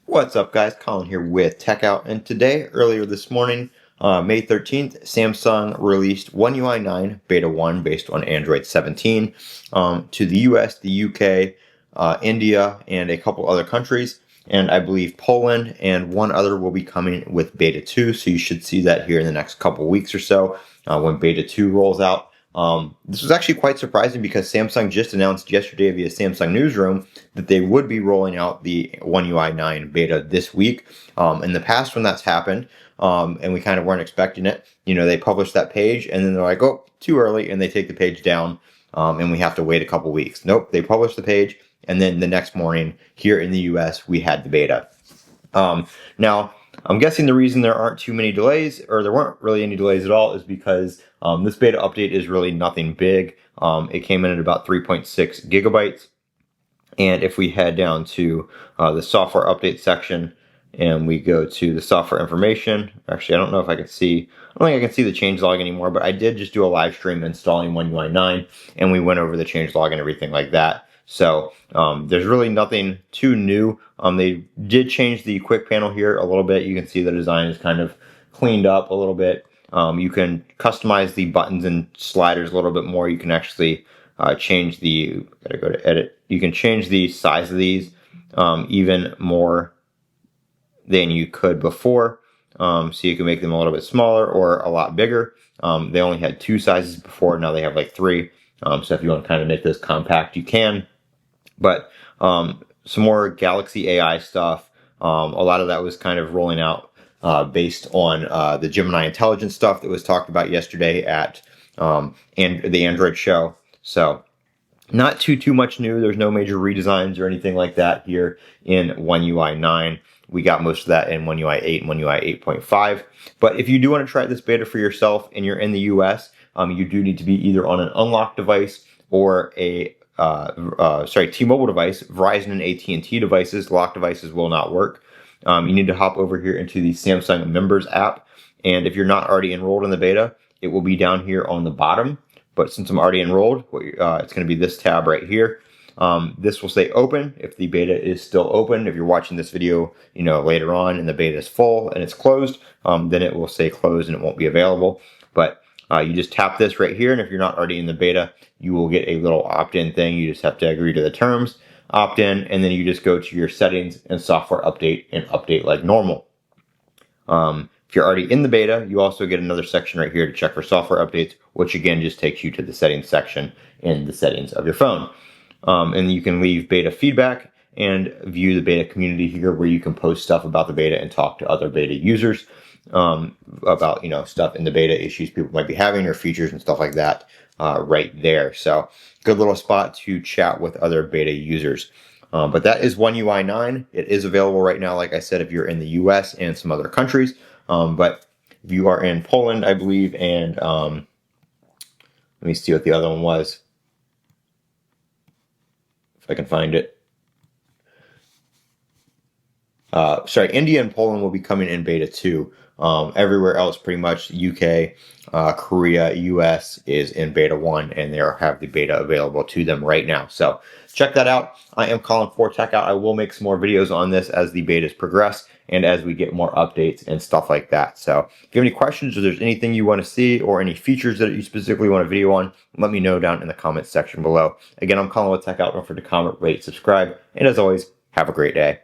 What's up, guys? Colin here with Techout, and today, earlier this morning, May 13th, Samsung released One UI 9 Beta 1 based on Android 17 to the US, the UK, India, and a couple other countries. And I believe Poland and one other will be coming with Beta 2, so you should see that here in the next couple weeks or so when Beta 2 rolls out. This was actually quite surprising because Samsung just announced yesterday via Samsung Newsroom that they would be rolling out the One UI 9 beta this week. In the past, when that's happened, and we kind of weren't expecting it, they publish that page and then they're like, oh, too early, and they take the page down, and we have to wait a couple weeks. Nope, they publish the page, and then the next morning here in the US, we had the beta. Now, I'm guessing the reason there aren't too many delays, or there weren't really any delays at all, is because this beta update is really nothing big. It came in at about 3.6 gigabytes. And if we head down to the software update section and we go to the software information, actually, I don't know if I can see, I don't think I can see the changelog anymore, but I did just do a live stream installing One UI 9, and we went over the changelog and everything like that. So there's really nothing too new. They did change the quick panel here a little bit. You can see the design is kind of cleaned up a little bit. You can customize the buttons and sliders a little bit more. You can actually change the, gotta go to edit. You can change the size of these even more than you could before. So you can make them a little bit smaller or a lot bigger. They only had two sizes before. Now they have like three. So if you want to kind of make this compact, you can. But some more Galaxy AI stuff. A lot of that was kind of rolling out based on the Gemini intelligence stuff that was talked about yesterday at the Android show. So not too much new. There's no major redesigns or anything like that here in One UI 9. We got most of that in One UI 8 and One UI 8.5. But if you do want to try this beta for yourself and you're in the US, you do need to be either on an unlocked device or a T-Mobile device. Verizon and AT&T devices, locked devices, will not work. You need to hop over here into the Samsung Members app, and if you're not already enrolled in the beta, it will be down here on the bottom. But since I'm already enrolled, it's going to be this tab right here. This will say open if the beta is still open. If you're watching this video, later on and the beta is full and it's closed, then it will say closed and it won't be available. But you just tap this right here, and if you're not already in the beta, you will get a little opt-in thing. You just have to agree to the terms, opt in, and then you just go to your settings and software update and update like normal. If you're already in the beta, you also get another section right here to check for software updates, which again just takes you to the settings section in the settings of your phone. And you can leave beta feedback and view the beta community here, where you can post stuff about the beta and talk to other beta users about stuff in the beta, issues people might be having or features and stuff like that right there. So good little spot to chat with other beta users. But that is One UI 9. It is available right now, like I said, if you're in the US and some other countries. But if you are in Poland, I believe, and let me see what the other one was, if I can find it. India and Poland will be coming in beta 2. Everywhere else, pretty much, UK, Korea, US is in beta 1, and they have the beta available to them right now. So check that out. I am Colin for Techout. I will make some more videos on this as the betas progress and as we get more updates and stuff like that. So if you have any questions, or there's anything you want to see or any features that you specifically want a video on, let me know down in the comments section below. Again, I'm Colin with Techout. Don't forget to comment, rate, subscribe, and as always, have a great day.